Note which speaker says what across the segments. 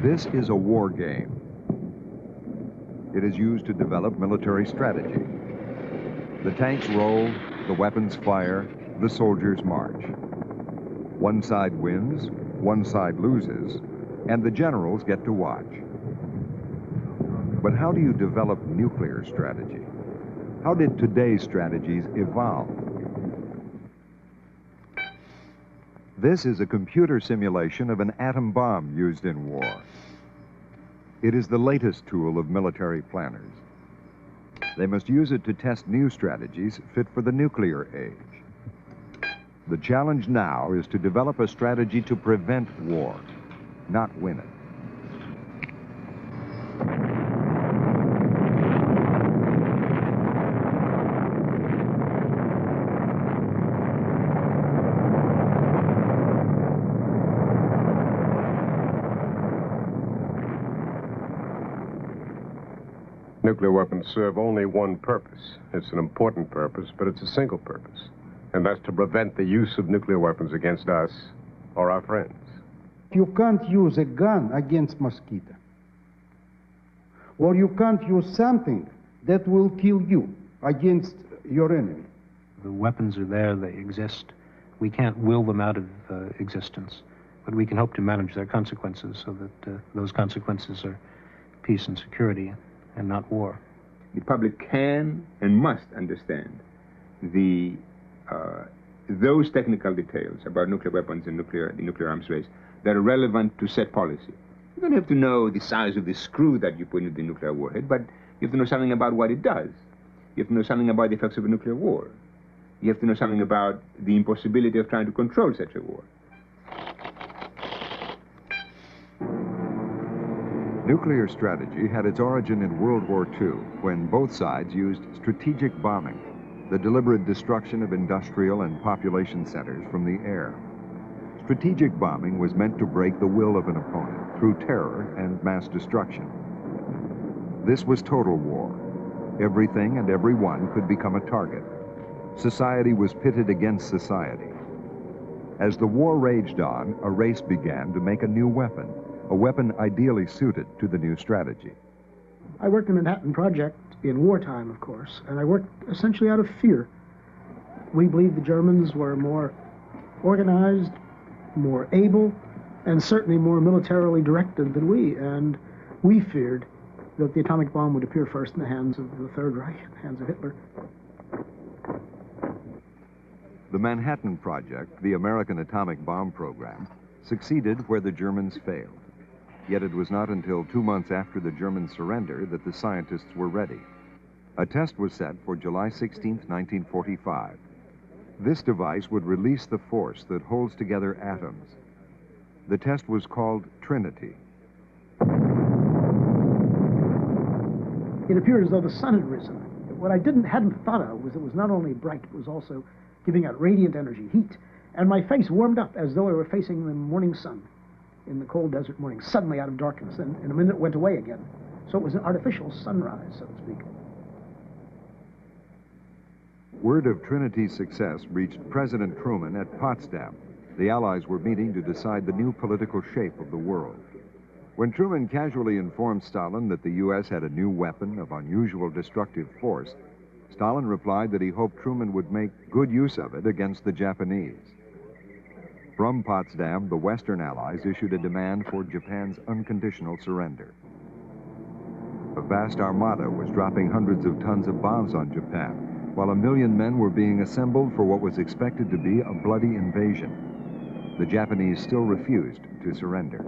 Speaker 1: This is a war game. It is used to develop military strategy. The tanks roll, the weapons fire, the soldiers march. One side wins, one side loses, and the generals get to watch. But how do you develop nuclear strategy? How did today's strategies evolve? This is a computer simulation of an atom bomb used in war. It is the latest tool of military planners. They must use it to test new strategies fit for the nuclear age. The challenge now is to develop a strategy to prevent war, not win it.
Speaker 2: Nuclear weapons serve only one purpose. It's an important purpose, but it's a single purpose. And that's to prevent the use of nuclear weapons against us or our friends.
Speaker 3: You can't use a gun against mosquito. Or you can't use something that will kill you against your enemy.
Speaker 4: The weapons are there, they exist. We can't will them out of existence, but we can hope to manage their consequences so that those consequences are peace and security and not war.
Speaker 5: The public can and must understand those technical details about nuclear weapons and the nuclear arms race that are relevant to set policy. You don't have to know the size of the screw that you put into the nuclear warhead, but you have to know something about what it does. You have to know something about the effects of a nuclear war. You have to know something about the impossibility of trying to control such a war.
Speaker 1: Nuclear strategy had its origin in World War II, when both sides used strategic bombing, the deliberate destruction of industrial and population centers from the air. Strategic bombing was meant to break the will of an opponent through terror and mass destruction. This was total war. Everything and everyone could become a target. Society was pitted against society. As the war raged on, a race began to make a new weapon, a weapon ideally suited to the new strategy.
Speaker 6: I worked in the Manhattan Project in wartime, of course, and I worked essentially out of fear. We believed the Germans were more organized, more able, and certainly more militarily directed than we, and we feared that the atomic bomb would appear first in the hands of the Third Reich, in the hands of Hitler.
Speaker 1: The Manhattan Project, the American atomic bomb program, succeeded where the Germans failed. Yet it was not until 2 months after the German surrender that the scientists were ready. A test was set for July 16, 1945. This device would release the force that holds together atoms. The test was called Trinity.
Speaker 6: It appeared as though the sun had risen. What I hadn't thought of was it was not only bright, it was also giving out radiant energy, heat. And my face warmed up as though I were facing the morning sun in the cold desert morning, suddenly out of darkness, and in a minute it went away again. So it was an artificial sunrise, so to speak.
Speaker 1: Word of Trinity's success reached President Truman at Potsdam. The Allies were meeting to decide the new political shape of the world. When Truman casually informed Stalin that the U.S. had a new weapon of unusual destructive force, Stalin replied that he hoped Truman would make good use of it against the Japanese. From Potsdam, the Western Allies issued a demand for Japan's unconditional surrender. A vast armada was dropping hundreds of tons of bombs on Japan, while 1 million men were being assembled for what was expected to be a bloody invasion. The Japanese still refused to surrender.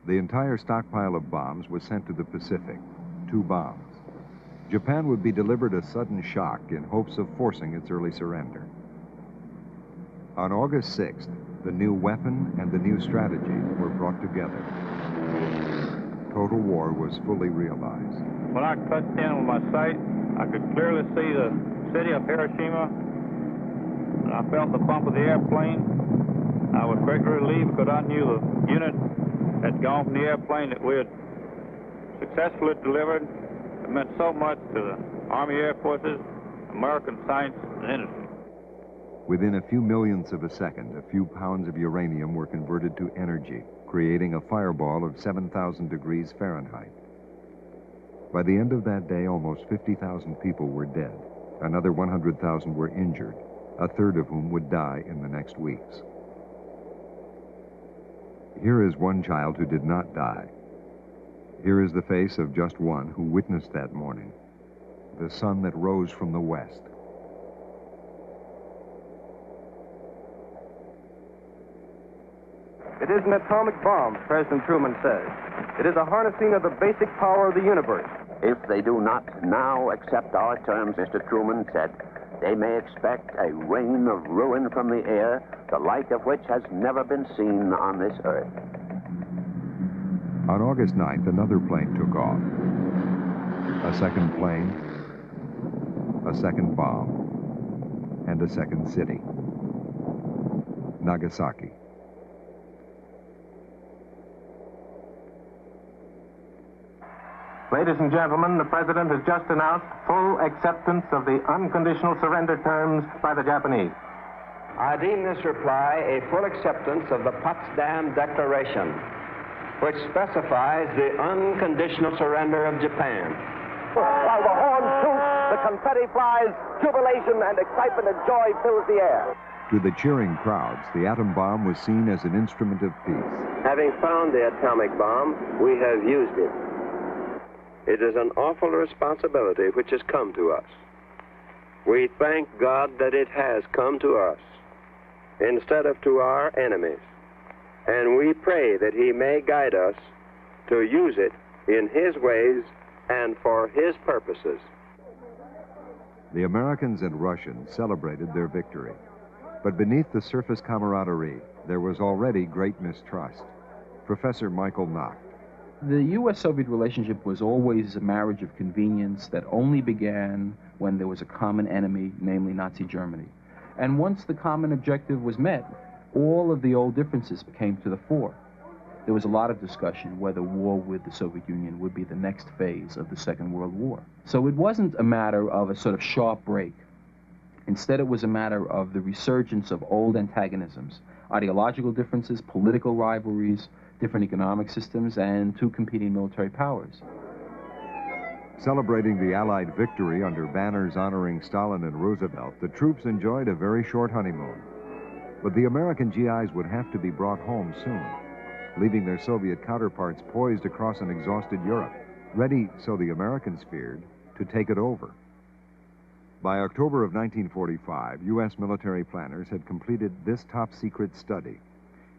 Speaker 1: The entire stockpile of bombs was sent to the Pacific, 2 bombs. Japan would be delivered a sudden shock in hopes of forcing its early surrender. On August 6th, the new weapon and the new strategy were brought together. Total war was fully realized.
Speaker 7: When I touched in with my sight, I could clearly see the city of Hiroshima, and I felt the bump of the airplane. I was greatly relieved because I knew the unit had gone from the airplane that we had successfully delivered. It meant so much to the Army Air Forces, American science, and industry.
Speaker 1: Within a few millionths of a second, a few pounds of uranium were converted to energy, creating a fireball of 7,000 degrees Fahrenheit. By the end of that day, almost 50,000 people were dead. Another 100,000 were injured, a third of whom would die in the next weeks. Here is one child who did not die. Here is the face of just one who witnessed that morning, the sun that rose from the west.
Speaker 8: It is an atomic bomb, President Truman says. It is a harnessing of the basic power of the universe.
Speaker 9: If they do not now accept our terms, Mr. Truman said, they may expect a rain of ruin from the air, the like of which has never been seen on this earth.
Speaker 1: On August 9th, another plane took off. A second plane, a second bomb, and a second city, Nagasaki.
Speaker 8: Ladies and gentlemen, the President has just announced full acceptance of the unconditional surrender terms by the Japanese.
Speaker 9: I deem this reply a full acceptance of the Potsdam Declaration, which specifies the unconditional surrender of Japan.
Speaker 8: While the horns toot, the confetti flies, jubilation and excitement and joy fills the air.
Speaker 1: To the cheering crowds, the atom bomb was seen as an instrument of peace.
Speaker 10: Having found the atomic bomb, we have used it. It is an awful responsibility which has come to us. We thank God that it has come to us instead of to our enemies. And we pray that He may guide us to use it in His ways and for His purposes.
Speaker 1: The Americans and Russians celebrated their victory. But beneath the surface camaraderie, there was already great mistrust. Professor Michael Knock.
Speaker 11: The U.S.-Soviet relationship was always a marriage of convenience that only began when there was a common enemy, namely Nazi Germany. And once the common objective was met, all of the old differences came to the fore. There was a lot of discussion whether war with the Soviet Union would be the next phase of the Second World War. So it wasn't a matter of a sort of sharp break. Instead, it was a matter of the resurgence of old antagonisms, ideological differences, political rivalries, different economic systems, and two competing military powers.
Speaker 1: Celebrating the Allied victory under banners honoring Stalin and Roosevelt, the troops enjoyed a very short honeymoon. But the American GIs would have to be brought home soon, leaving their Soviet counterparts poised across an exhausted Europe, ready, so the Americans feared, to take it over. By October of 1945, U.S. military planners had completed this top-secret study.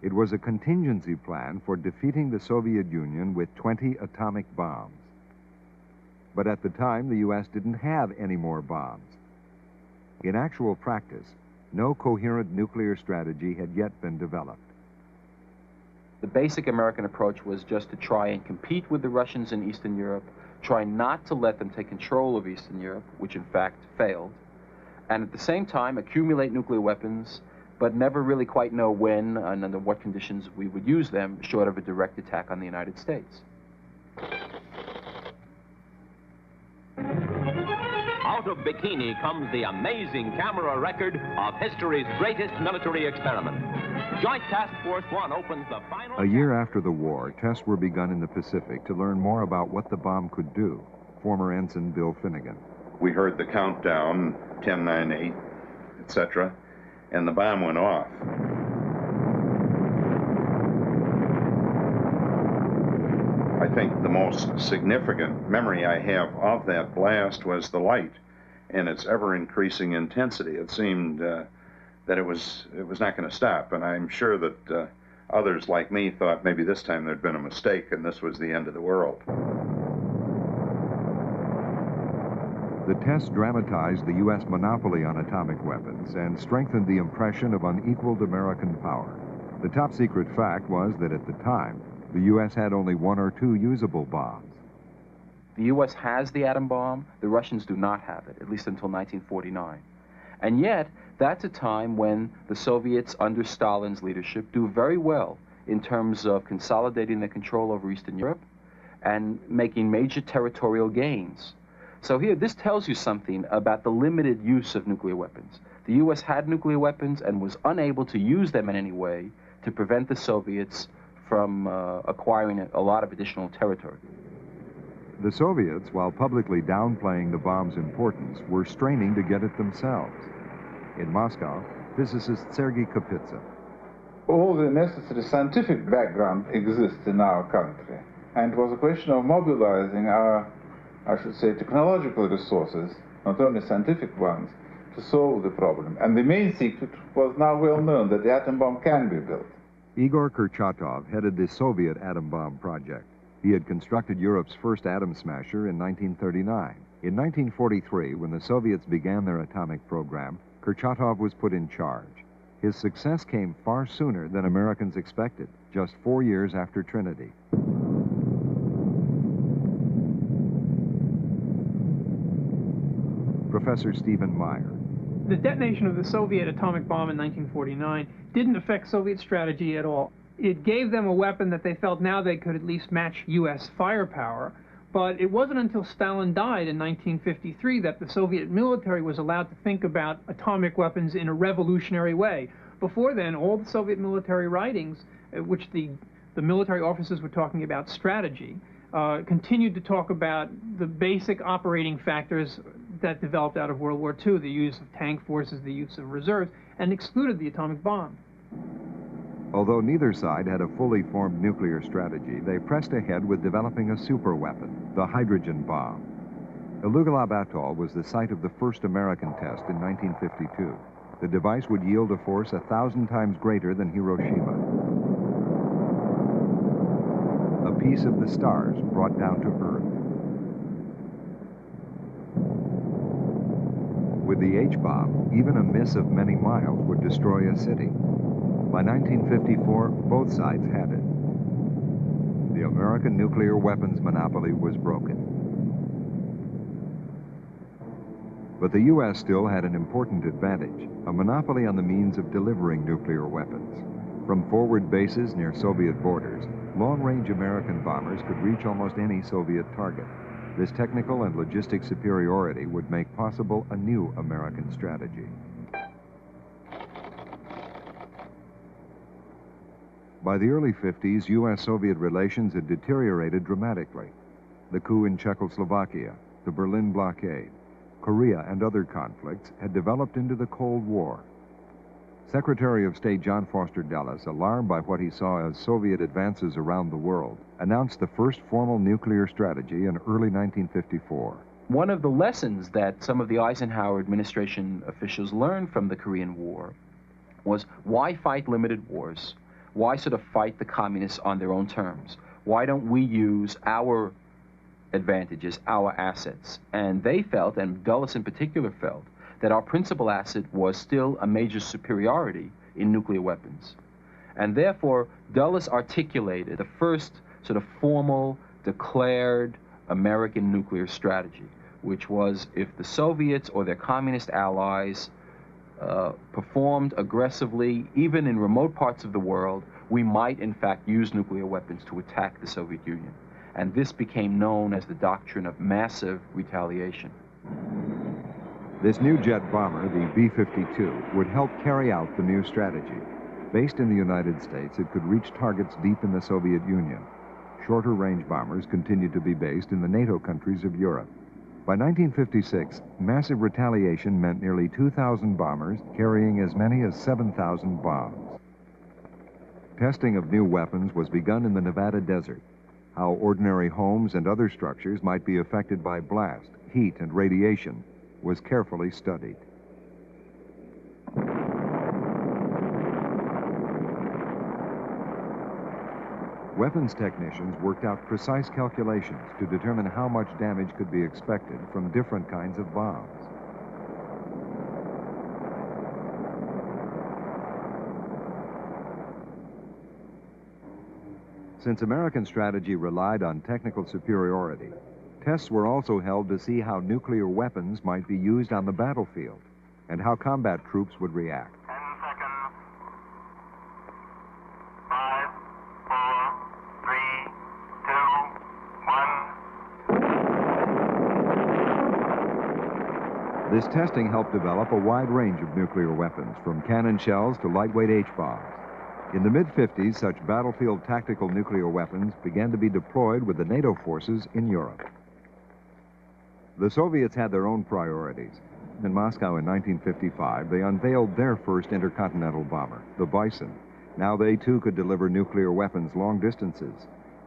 Speaker 1: It was a contingency plan for defeating the Soviet Union with 20 atomic bombs. But at the time, the U.S. didn't have any more bombs. In actual practice, no coherent nuclear strategy had yet been developed.
Speaker 11: The basic American approach was just to try and compete with the Russians in Eastern Europe, try not to let them take control of Eastern Europe, which in fact failed, and at the same time accumulate nuclear weapons, but never really quite know when and under what conditions we would use them, short of a direct attack on the United States.
Speaker 12: Out of Bikini comes the amazing camera record of history's greatest military experiment. Joint Task Force 1 opens the final...
Speaker 1: A year after the war, tests were begun in the Pacific to learn more about what the bomb could do. Former Ensign Bill Finnegan.
Speaker 13: We heard the countdown, 10, 9, 8, etc., and the bomb went off. I think the most significant memory I have of that blast was the light and its ever-increasing intensity. It seemed that it was not going to stop, and I'm sure that others like me thought maybe this time there'd been a mistake and this was the end of the world.
Speaker 1: The test dramatized the U.S. monopoly on atomic weapons and strengthened the impression of unequaled American power. The top-secret fact was that at the time, the U.S. had only 1 or 2 usable bombs.
Speaker 11: The U.S. has the atom bomb. The Russians do not have it, at least until 1949. And yet, that's a time when the Soviets, under Stalin's leadership, do very well in terms of consolidating their control over Eastern Europe and making major territorial gains. So here, this tells you something about the limited use of nuclear weapons. The U.S. had nuclear weapons and was unable to use them in any way to prevent the Soviets from acquiring a lot of additional territory.
Speaker 1: The Soviets, while publicly downplaying the bomb's importance, were straining to get it themselves. In Moscow, physicist Sergei Kapitsa.
Speaker 14: All the necessary scientific background exists in our country, and it was a question of mobilizing our, I should say, technological resources, not only scientific ones, to solve the problem. And the main secret was now well known, that the atom bomb can be built.
Speaker 1: Igor Kurchatov headed the Soviet atom bomb project. He had constructed Europe's first atom smasher in 1939. In 1943, when the Soviets began their atomic program, Kurchatov was put in charge. His success came far sooner than Americans expected, just 4 years after Trinity. Professor Stephen Meyer.
Speaker 15: The detonation of the Soviet atomic bomb in 1949 didn't affect Soviet strategy at all. It gave them a weapon that they felt now they could at least match U.S. firepower, but it wasn't until Stalin died in 1953 that the Soviet military was allowed to think about atomic weapons in a revolutionary way. Before then, all the Soviet military writings, which the military officers were talking about strategy, continued to talk about the basic operating factors that developed out of World War II, the use of tank forces, the use of reserves, and excluded the atomic bomb.
Speaker 1: Although neither side had a fully formed nuclear strategy, they pressed ahead with developing a superweapon, the hydrogen bomb. Ilugulab Atoll was the site of the first American test in 1952. The device would yield a force 1,000 times greater than Hiroshima. A piece of the stars brought down to Earth. With the H-bomb, even a miss of many miles would destroy a city. By 1954, both sides had it. The American nuclear weapons monopoly was broken. But the U.S. still had an important advantage, a monopoly on the means of delivering nuclear weapons. From forward bases near Soviet borders, long-range American bombers could reach almost any Soviet target. This technical and logistic superiority would make possible a new American strategy. By the early 50s, U.S.-Soviet relations had deteriorated dramatically. The coup in Czechoslovakia, the Berlin blockade, Korea, and other conflicts had developed into the Cold War. Secretary of State John Foster Dulles, alarmed by what he saw as Soviet advances around the world, announced the first formal nuclear strategy in early 1954.
Speaker 11: One of the lessons that some of the Eisenhower administration officials learned from the Korean War was, why fight limited wars? Why sort of fight the communists on their own terms? Why don't we use our advantages, our assets? And they felt, and Dulles in particular felt, that our principal asset was still a major superiority in nuclear weapons. And therefore, Dulles articulated the first sort of formal, declared American nuclear strategy, which was, if the Soviets or their communist allies performed aggressively, even in remote parts of the world, we might in fact use nuclear weapons to attack the Soviet Union. And this became known as the doctrine of massive retaliation.
Speaker 1: This new jet bomber, the B-52, would help carry out the new strategy. Based in the United States, it could reach targets deep in the Soviet Union. Shorter-range bombers continued to be based in the NATO countries of Europe. By 1956, massive retaliation meant nearly 2,000 bombers carrying as many as 7,000 bombs. Testing of new weapons was begun in the Nevada desert. How ordinary homes and other structures might be affected by blast, heat, and radiation was carefully studied. Weapons technicians worked out precise calculations to determine how much damage could be expected from different kinds of bombs. Since American strategy relied on technical superiority, tests were also held to see how nuclear weapons might be used on the battlefield and how combat troops would react.
Speaker 16: 10 seconds. 5, 4, 3, 2, 1.
Speaker 1: This testing helped develop a wide range of nuclear weapons, from cannon shells to lightweight H-bombs. In the mid-50s, such battlefield tactical nuclear weapons began to be deployed with the NATO forces in Europe. The Soviets had their own priorities. In Moscow in 1955, they unveiled their first intercontinental bomber, the Bison. Now they, too, could deliver nuclear weapons long distances.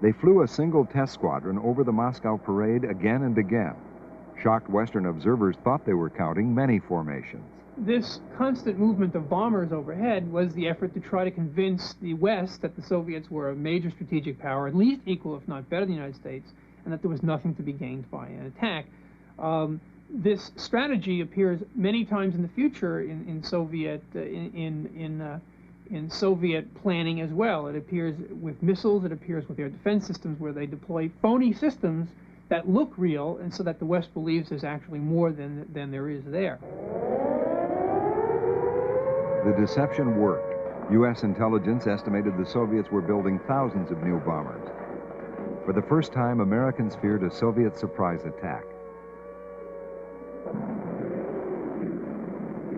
Speaker 1: They flew a single test squadron over the Moscow parade again and again. Shocked Western observers thought they were counting many formations.
Speaker 15: This constant movement of bombers overhead was the effort to try to convince the West that the Soviets were a major strategic power, at least equal, if not better, than the United States, and that there was nothing to be gained by an attack. This strategy appears many times in the future in Soviet Soviet planning as well. It appears with missiles. It appears with their defense systems, where they deploy phony systems that look real, and so that the West believes there's actually more than there is there.
Speaker 1: The deception worked. U.S. intelligence estimated the Soviets were building thousands of new bombers. For the first time, Americans feared a Soviet surprise attack.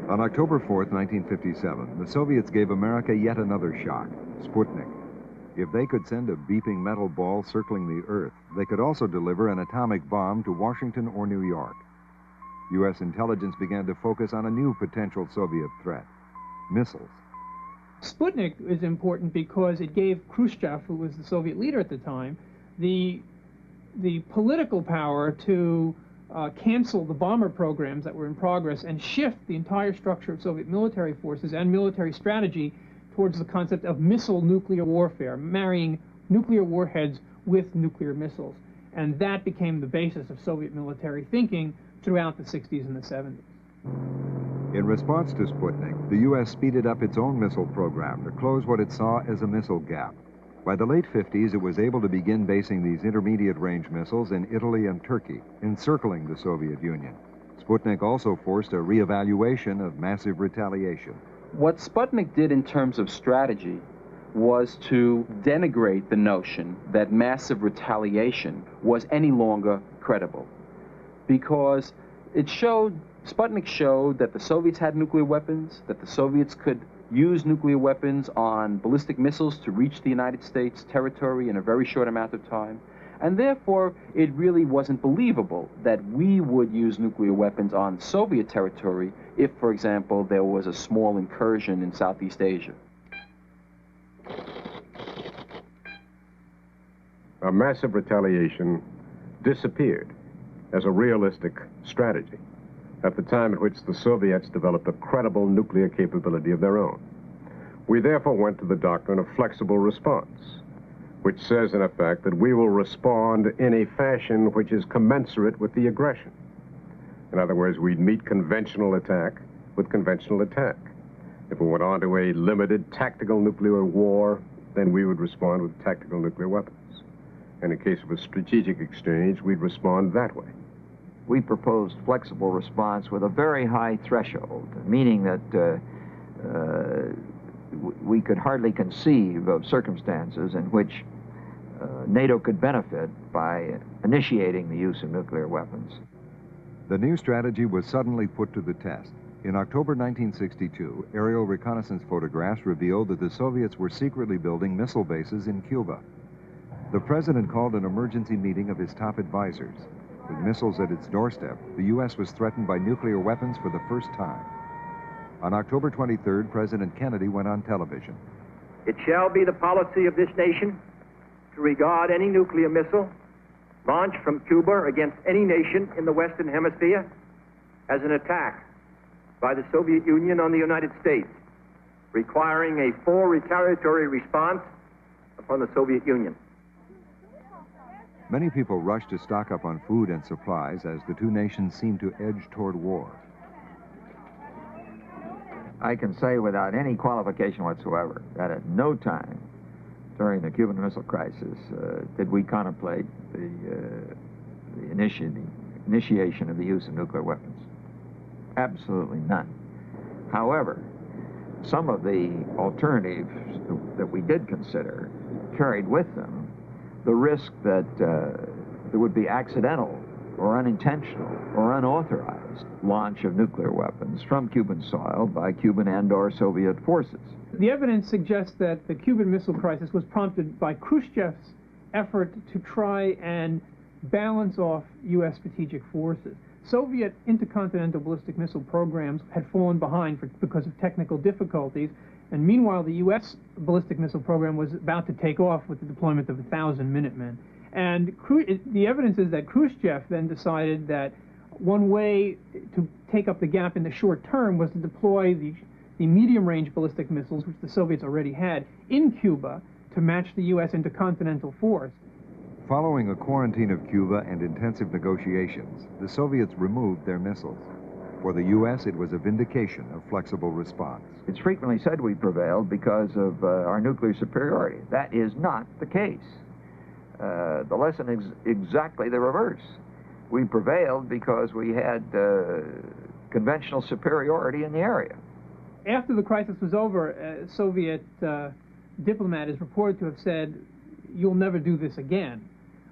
Speaker 1: On October 4th, 1957, the Soviets gave America yet another shock, Sputnik. If they could send a beeping metal ball circling the Earth, they could also deliver an atomic bomb to Washington or New York. U.S. intelligence began to focus on a new potential Soviet threat, missiles.
Speaker 15: Sputnik is important because it gave Khrushchev, who was the Soviet leader at the time, the political power to cancel the bomber programs that were in progress and shift the entire structure of Soviet military forces and military strategy towards the concept of missile nuclear warfare, marrying nuclear warheads with nuclear missiles. And that became the basis of Soviet military thinking throughout the 60s and the 70s.
Speaker 1: In response to Sputnik, the U.S. speeded up its own missile program to close what it saw as a missile gap. By the late 50s, it was able to begin basing these intermediate-range missiles in Italy and Turkey, encircling the Soviet Union. Sputnik also forced a reevaluation of massive retaliation.
Speaker 11: What Sputnik did in terms of strategy was to denigrate the notion that massive retaliation was any longer credible, because Sputnik showed that the Soviets had nuclear weapons, that the Soviets could use nuclear weapons on ballistic missiles to reach the United States territory in a very short amount of time, and therefore it really wasn't believable that we would use nuclear weapons on Soviet territory if, for example, there was a small incursion in Southeast Asia.
Speaker 2: A massive retaliation disappeared as a realistic strategy at the time at which the Soviets developed a credible nuclear capability of their own. We therefore went to the doctrine of flexible response, which says, in effect, that we will respond in a fashion which is commensurate with the aggression. In other words, we'd meet conventional attack with conventional attack. If we went on to a limited tactical nuclear war, then we would respond with tactical nuclear weapons. And in case of a strategic exchange, we'd respond that way.
Speaker 17: We proposed flexible response with a very high threshold, meaning that we could hardly conceive of circumstances in which NATO could benefit by initiating the use of nuclear weapons.
Speaker 1: The new strategy was suddenly put to the test. In October 1962, aerial reconnaissance photographs revealed that the Soviets were secretly building missile bases in Cuba. The president called an emergency meeting of his top advisors. With missiles at its doorstep, the U.S. was threatened by nuclear weapons for the first time. On October 23rd, President Kennedy went on television.
Speaker 18: It shall be the policy of this nation to regard any nuclear missile launched from Cuba against any nation in the Western Hemisphere as an attack by the Soviet Union on the United States, requiring a full retaliatory response upon the Soviet Union.
Speaker 1: Many people rushed to stock up on food and supplies as the two nations seemed to edge toward war.
Speaker 17: I can say without any qualification whatsoever that at no time during the Cuban Missile Crisis did we contemplate the initiation of the use of nuclear weapons. Absolutely none. However, some of the alternatives that we did consider carried with them the risk that there would be accidental or unintentional or unauthorized launch of nuclear weapons from Cuban soil by Cuban and/or Soviet forces.
Speaker 15: The evidence suggests that the Cuban Missile Crisis was prompted by Khrushchev's effort to try and balance off U.S. strategic forces. Soviet intercontinental ballistic missile programs had fallen behind because of technical difficulties, and meanwhile the U.S. ballistic missile program was about to take off with the deployment of 1,000 Minutemen. And the evidence is that Khrushchev then decided that one way to take up the gap in the short term was to deploy the medium-range ballistic missiles, which the Soviets already had, in Cuba to match the U.S. intercontinental force.
Speaker 1: Following a quarantine of Cuba and intensive negotiations, the Soviets removed their missiles. For the U.S., it was a vindication of flexible response.
Speaker 17: It's frequently said we prevailed because of our nuclear superiority. That is not the case. The lesson is exactly the reverse. We prevailed because we had conventional superiority in the area.
Speaker 15: After the crisis was over, a Soviet diplomat is reported to have said, "You'll never do this again."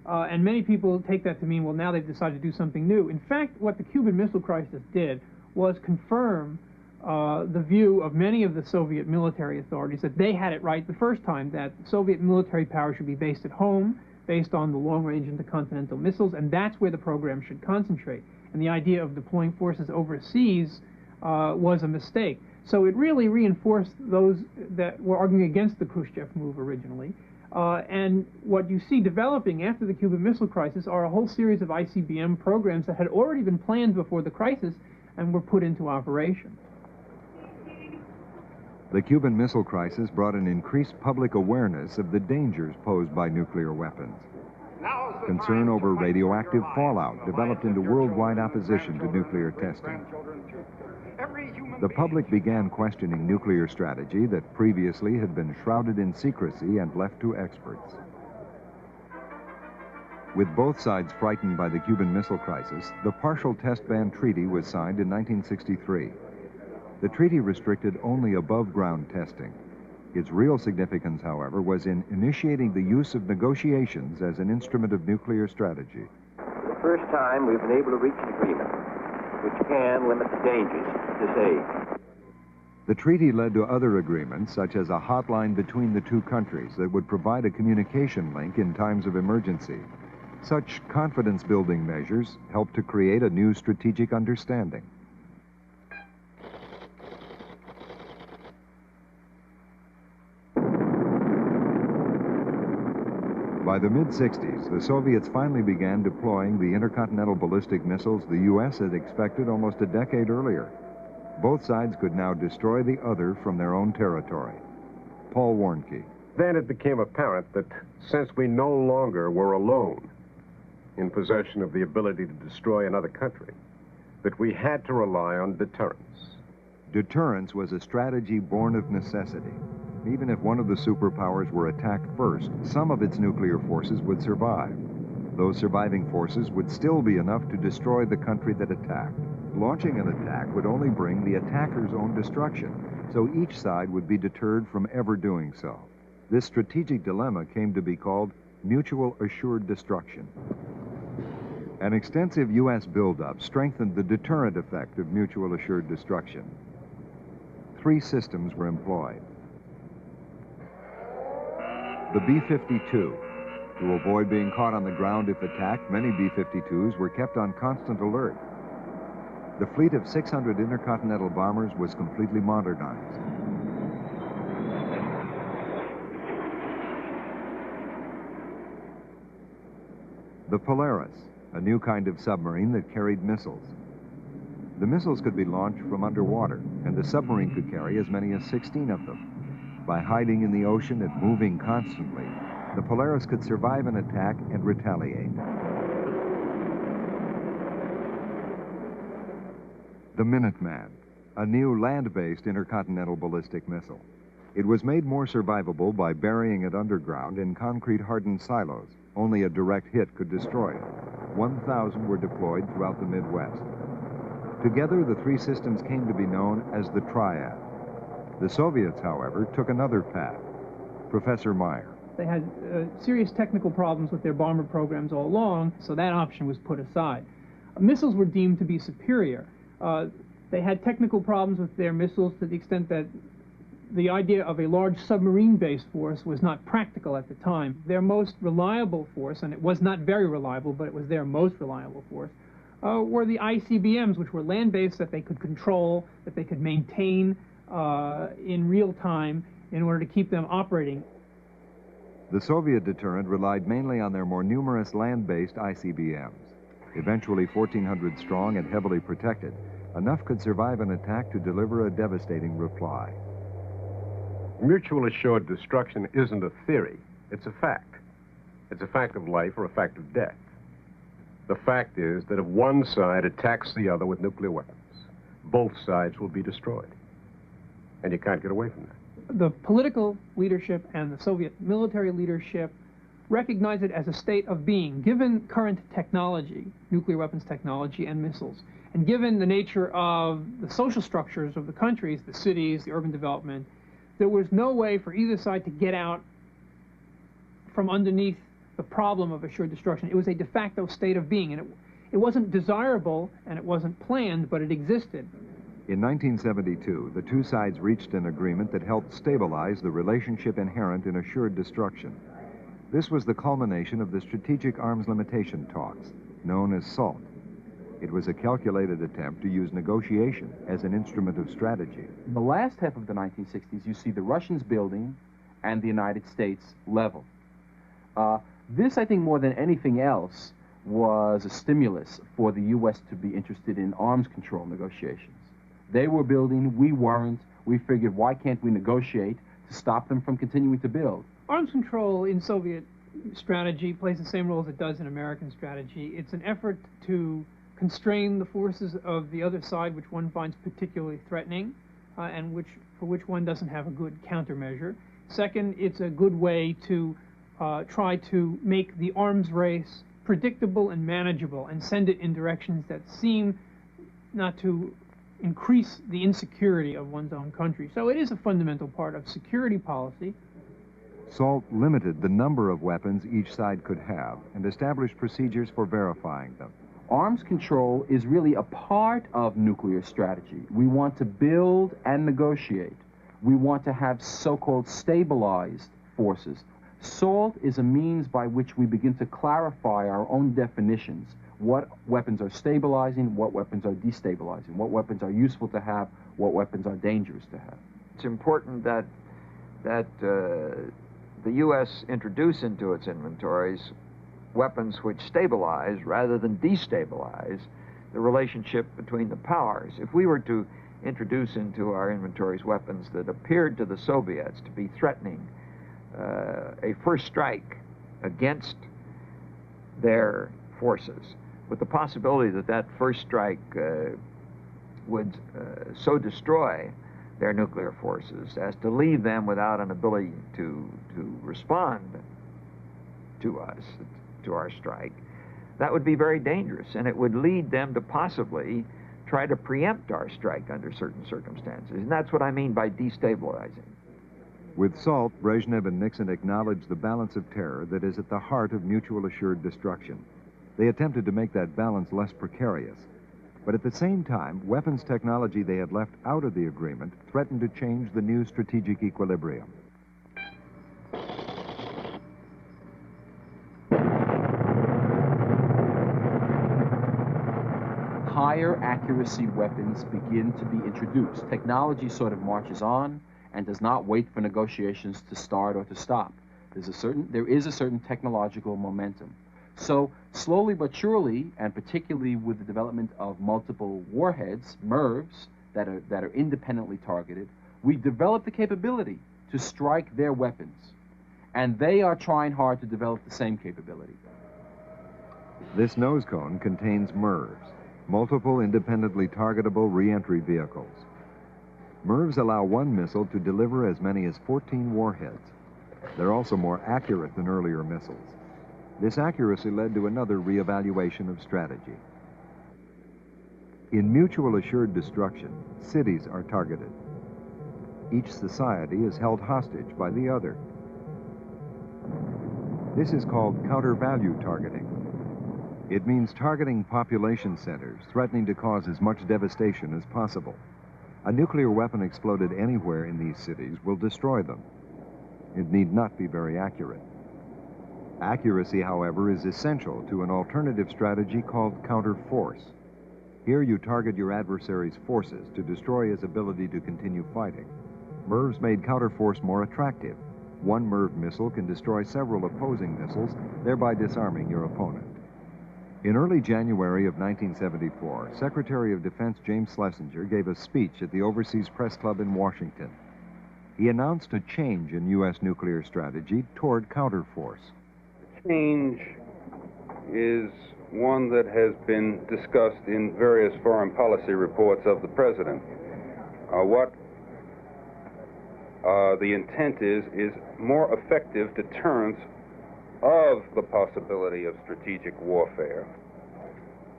Speaker 15: And many people take that to mean, well, now they've decided to do something new. In fact, what the Cuban Missile Crisis did was confirm the view of many of the Soviet military authorities that they had it right the first time, that Soviet military power should be based at home, based on the long-range intercontinental missiles, and that's where the program should concentrate. And the idea of deploying forces overseas was a mistake. So it really reinforced those that were arguing against the Khrushchev move originally. And what you see developing after the Cuban Missile Crisis are a whole series of ICBM programs that had already been planned before the crisis and were put into operation.
Speaker 1: The Cuban Missile Crisis brought an increased public awareness of the dangers posed by nuclear weapons. Concern over radioactive fallout developed into worldwide opposition to nuclear testing. The public began questioning nuclear strategy that previously had been shrouded in secrecy and left to experts. With both sides frightened by the Cuban Missile Crisis, the Partial Test Ban Treaty was signed in 1963. The treaty restricted only above-ground testing. Its real significance, however, was in initiating the use of negotiations as an instrument of nuclear strategy.
Speaker 18: For the first time, we've been able to reach an agreement which can limit the dangers of this age.
Speaker 1: The treaty led to other agreements, such as a hotline between the two countries that would provide a communication link in times of emergency. Such confidence-building measures helped to create a new strategic understanding. By the mid-60s, the Soviets finally began deploying the intercontinental ballistic missiles the U.S. had expected almost a decade earlier. Both sides could now destroy the other from their own territory. Paul Warnke.
Speaker 2: Then it became apparent that since we no longer were alone in possession of the ability to destroy another country, that we had to rely on deterrence.
Speaker 1: Deterrence was a strategy born of necessity. Even if one of the superpowers were attacked first, some of its nuclear forces would survive. Those surviving forces would still be enough to destroy the country that attacked. Launching an attack would only bring the attacker's own destruction, so each side would be deterred from ever doing so. This strategic dilemma came to be called mutual assured destruction. An extensive U.S. buildup strengthened the deterrent effect of mutual assured destruction. 3 systems were employed. The B-52. To avoid being caught on the ground if attacked, many B-52s were kept on constant alert. The fleet of 600 intercontinental bombers was completely modernized. The Polaris, a new kind of submarine that carried missiles. The missiles could be launched from underwater, and the submarine could carry as many as 16 of them. By hiding in the ocean and moving constantly, the Polaris could survive an attack and retaliate. The Minuteman, a new land-based intercontinental ballistic missile. It was made more survivable by burying it underground in concrete-hardened silos. Only a direct hit could destroy it. 1,000 were deployed throughout the Midwest. Together, the 3 systems came to be known as the Triad. The Soviets, however, took another path. Professor Meyer.
Speaker 15: They had serious technical problems with their bomber programs all along, so that option was put aside. Missiles were deemed to be superior, They had technical problems with their missiles to the extent that the idea of a large submarine-based force was not practical at the time. Their most reliable force, and it was not very reliable, but it was their most reliable force, were the ICBMs, which were land-based, that they could control, that they could maintain in real time in order to keep them operating.
Speaker 1: The Soviet deterrent relied mainly on their more numerous land-based ICBMs. Eventually 1,400 strong and heavily protected, enough could survive an attack to deliver a devastating reply.
Speaker 2: Mutual assured destruction isn't a theory, it's a fact. It's a fact of life or a fact of death. The fact is that if one side attacks the other with nuclear weapons, both sides will be destroyed. And you can't get away from that.
Speaker 15: The political leadership and the Soviet military leadership recognized it as a state of being. Given current technology, nuclear weapons technology and missiles, and given the nature of the social structures of the countries, the cities, the urban development, there was no way for either side to get out from underneath the problem of assured destruction. It was a de facto state of being, and it wasn't desirable and it wasn't planned, but it existed.
Speaker 1: In 1972, the two sides reached an agreement that helped stabilize the relationship inherent in assured destruction. This was the culmination of the Strategic Arms Limitation talks, known as SALT. It was a calculated attempt to use negotiation as an instrument of strategy.
Speaker 11: In the last half of the 1960s, you see the Russians building and the United States level. This, I think, more than anything else, was a stimulus for the U.S. to be interested in arms control negotiations. They were building, we weren't. We figured, why can't we negotiate to stop them from continuing to build?
Speaker 15: Arms control in Soviet strategy plays the same role as it does in American strategy. It's an effort to constrain the forces of the other side, which one finds particularly threatening, and for which one doesn't have a good countermeasure. Second, it's a good way to try to make the arms race predictable and manageable and send it in directions that seem not to increase the insecurity of one's own country. So it is a fundamental part of security policy.
Speaker 1: SALT limited the number of weapons each side could have and established procedures for verifying them.
Speaker 11: Arms control is really a part of nuclear strategy. We want to build and negotiate. We want to have so-called stabilized forces. SALT is a means by which we begin to clarify our own definitions. What weapons are stabilizing, what weapons are destabilizing, what weapons are useful to have, what weapons are dangerous to have.
Speaker 17: It's important that the U.S. introduce into its inventories weapons which stabilize rather than destabilize the relationship between the powers. If we were to introduce into our inventories weapons that appeared to the Soviets to be threatening a first strike against their forces, with the possibility that that first strike would so destroy their nuclear forces as to leave them without an ability to respond to us, to our strike, that would be very dangerous, and it would lead them to possibly try to preempt our strike under certain circumstances. And that's what I mean by destabilizing.
Speaker 1: With SALT, Brezhnev and Nixon acknowledged the balance of terror that is at the heart of mutual assured destruction. They attempted to make that balance less precarious. But at the same time, weapons technology they had left out of the agreement threatened to change the new strategic equilibrium.
Speaker 11: Higher accuracy weapons begin to be introduced. Technology sort of marches on and does not wait for negotiations to start or to stop. There is a certain technological momentum. So slowly but surely, and particularly with the development of multiple warheads, MIRVs, that are independently targeted, we develop the capability to strike their weapons. And they are trying hard to develop the same capability.
Speaker 1: This nose cone contains MIRVs, multiple independently targetable re-entry vehicles. MIRVs allow one missile to deliver as many as 14 warheads. They're also more accurate than earlier missiles. This accuracy led to another reevaluation of strategy. In mutual assured destruction, cities are targeted. Each society is held hostage by the other. This is called counter-value targeting. It means targeting population centers, threatening to cause as much devastation as possible. A nuclear weapon exploded anywhere in these cities will destroy them. It need not be very accurate. Accuracy, however, is essential to an alternative strategy called counterforce. Here you target your adversary's forces to destroy his ability to continue fighting. MIRVs made counterforce more attractive. One MIRV missile can destroy several opposing missiles, thereby disarming your opponent. In early January of 1974, Secretary of Defense James Schlesinger gave a speech at the Overseas Press Club in Washington. He announced a change in U.S. nuclear strategy toward counterforce.
Speaker 19: The change is one that has been discussed in various foreign policy reports of the President. What the intent is more effective deterrence of the possibility of strategic warfare,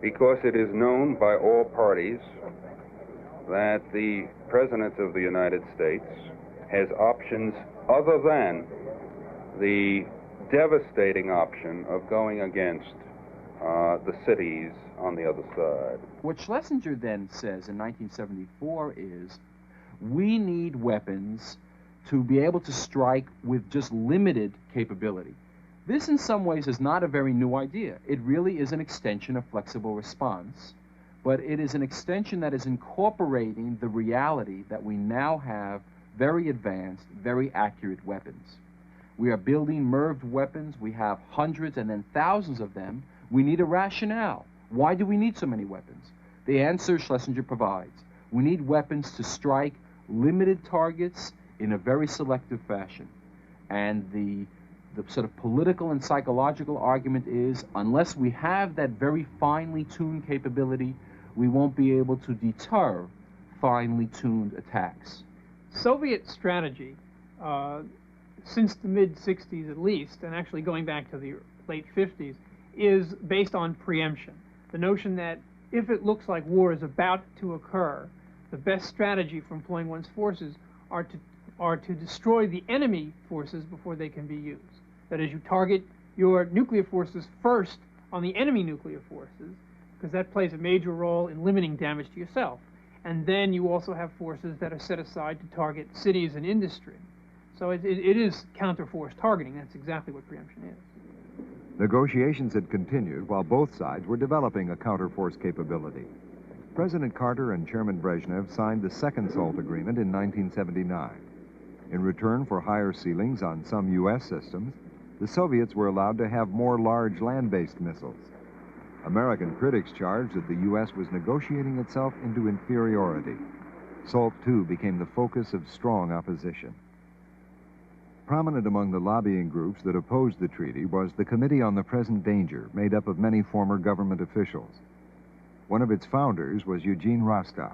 Speaker 19: because it is known by all parties that the President of the United States has options other than the devastating option of going against the cities on the other side.
Speaker 11: What Schlesinger then says in 1974 is, we need weapons to be able to strike with just limited capability. This in some ways is not a very new idea. It really is an extension of flexible response, but it is an extension that is incorporating the reality that we now have very advanced, very accurate weapons. We are building MIRV weapons. We have hundreds and then thousands of them. We need a rationale. Why do we need so many weapons? The answer Schlesinger provides: we need weapons to strike limited targets in a very selective fashion. And the sort of political and psychological argument is, unless we have that very finely tuned capability, we won't be able to deter finely tuned attacks.
Speaker 15: Soviet strategy, since the mid-60s at least, and actually going back to the late 50s, is based on preemption. The notion that if it looks like war is about to occur, the best strategy for employing one's forces are to destroy the enemy forces before they can be used. That is, you target your nuclear forces first on the enemy nuclear forces, because that plays a major role in limiting damage to yourself. And then you also have forces that are set aside to target cities and industry. So it is counterforce targeting. That's exactly what preemption is.
Speaker 1: Negotiations had continued while both sides were developing a counterforce capability. President Carter and Chairman Brezhnev signed the Second SALT Agreement in 1979. In return for higher ceilings on some U.S. systems, the Soviets were allowed to have more large land-based missiles. American critics charged that the U.S. was negotiating itself into inferiority. SALT II became the focus of strong opposition. Prominent among the lobbying groups that opposed the treaty was the Committee on the Present Danger, made up of many former government officials. One of its founders was Eugene Rostow.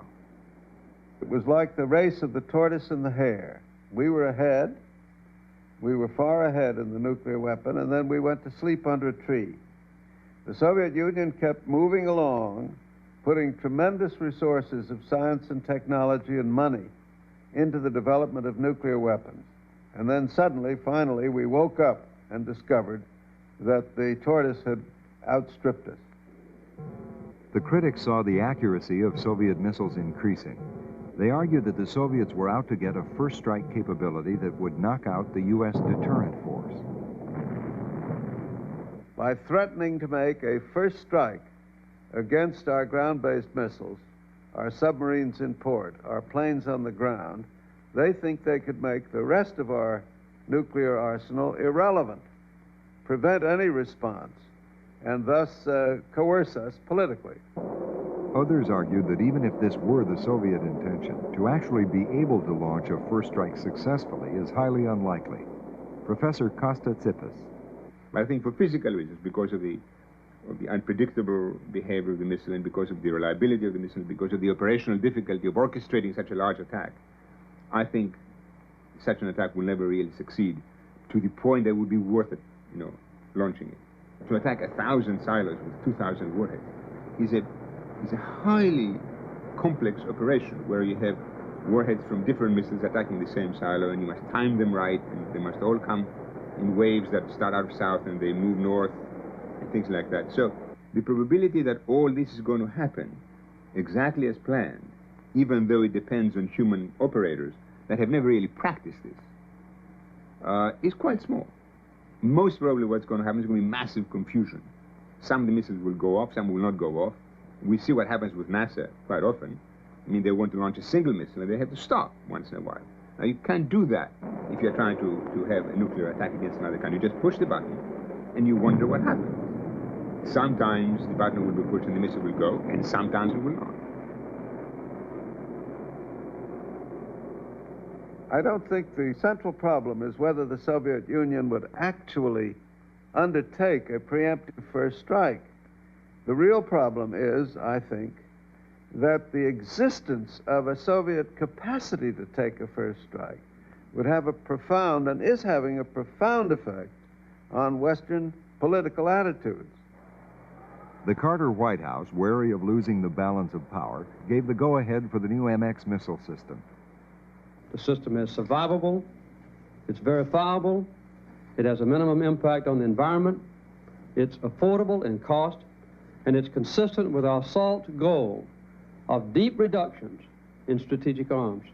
Speaker 20: It was like the race of the tortoise and the hare. We were ahead. We were far ahead in the nuclear weapon, and then we went to sleep under a tree. The Soviet Union kept moving along, putting tremendous resources of science and technology and money into the development of nuclear weapons. And then suddenly, finally, we woke up and discovered that the tortoise had outstripped us.
Speaker 1: The critics saw the accuracy of Soviet missiles increasing. They argued that the Soviets were out to get a first strike capability that would knock out the U.S. deterrent force.
Speaker 20: By threatening to make a first strike against our ground-based missiles, our submarines in port, our planes on the ground, they think they could make the rest of our nuclear arsenal irrelevant, prevent any response, and thus coerce us politically.
Speaker 1: Others argued that even if this were the Soviet intention, to actually be able to launch a first strike successfully is highly unlikely. Professor Kosta Tsipas.
Speaker 5: But I think for physical reasons, because of the unpredictable behavior of the missile and because of the reliability of the missile, because of the operational difficulty of orchestrating such a large attack, I think such an attack will never really succeed to the point that it would be worth it, launching it. To attack 1,000 silos with 2,000 warheads is a highly complex operation where you have warheads from different missiles attacking the same silo, and you must time them right, and they must all come in waves that start out south and they move north, and things like that. So the probability that all this is going to happen exactly as planned, even though it depends on human operators that have never really practiced this, is quite small. Most probably what's going to happen is going to be massive confusion. Some of the missiles will go off, some will not go off. We see what happens with NASA quite often. I mean, they want to launch a single missile and they have to stop once in a while. Now, you can't do that if you're trying to have a nuclear attack against another country. You just push the button and you wonder what happens. Sometimes the button will be pushed and the missile will go, and sometimes it will not.
Speaker 20: I don't think the central problem is whether the Soviet Union would actually undertake a preemptive first strike. The real problem is, I think, that the existence of a Soviet capacity to take a first strike would have a profound, and is having a profound effect on Western political attitudes.
Speaker 1: The Carter White House, wary of losing the balance of power, gave the go-ahead for the new MX missile system.
Speaker 21: The system is survivable, it's verifiable, it has a minimum impact on the environment, it's affordable in cost, and it's consistent with our SALT goal of deep reductions in strategic arms.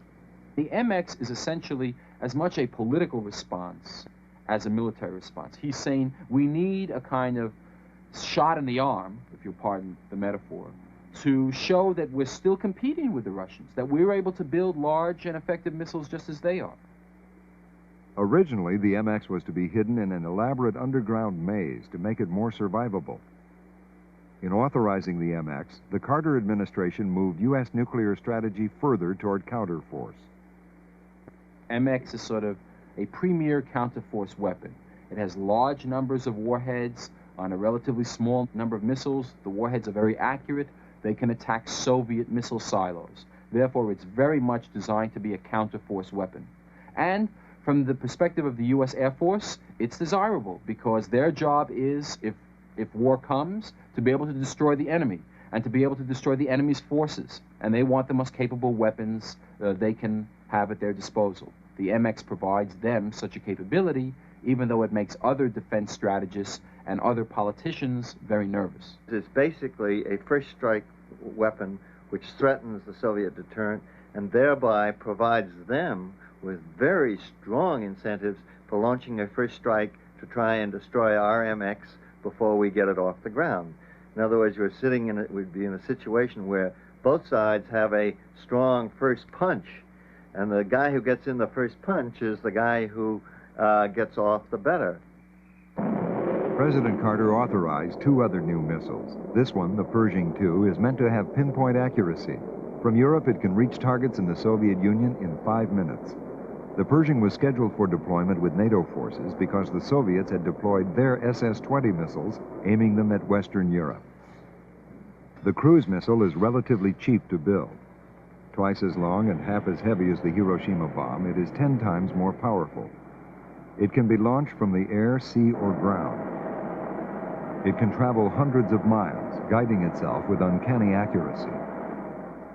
Speaker 11: The MX is essentially as much a political response as a military response. He's saying we need a kind of shot in the arm, if you'll pardon the metaphor, to show that we're still competing with the Russians, that we're able to build large and effective missiles just as they are.
Speaker 1: Originally, the MX was to be hidden in an elaborate underground maze to make it more survivable. In authorizing the MX, the Carter administration moved U.S. nuclear strategy further toward counterforce.
Speaker 11: MX is sort of a premier counterforce weapon. It has large numbers of warheads on a relatively small number of missiles. The warheads are very accurate. They can attack Soviet missile silos. Therefore, it's very much designed to be a counterforce weapon. And from the perspective of the U.S. Air Force, it's desirable because their job is, if war comes, to be able to destroy the enemy and to be able to destroy the enemy's forces. And they want the most capable weapons they can have at their disposal. The MX provides them such a capability, even though it makes other defense strategists and other politicians very nervous.
Speaker 22: It's basically a first strike weapon which threatens the Soviet deterrent and thereby provides them with very strong incentives for launching a first strike to try and destroy our MX before we get it off the ground. In other words, we'd be in a situation where both sides have a strong first punch, and the guy who gets in the first punch is the guy who gets off the better.
Speaker 1: President Carter authorized 2 other new missiles. This one, the Pershing II, is meant to have pinpoint accuracy. From Europe, it can reach targets in the Soviet Union in 5 minutes. The Pershing was scheduled for deployment with NATO forces because the Soviets had deployed their SS-20 missiles, aiming them at Western Europe. The cruise missile is relatively cheap to build. Twice as long and half as heavy as the Hiroshima bomb, it is 10 times more powerful. It can be launched from the air, sea, or ground. It can travel hundreds of miles, guiding itself with uncanny accuracy.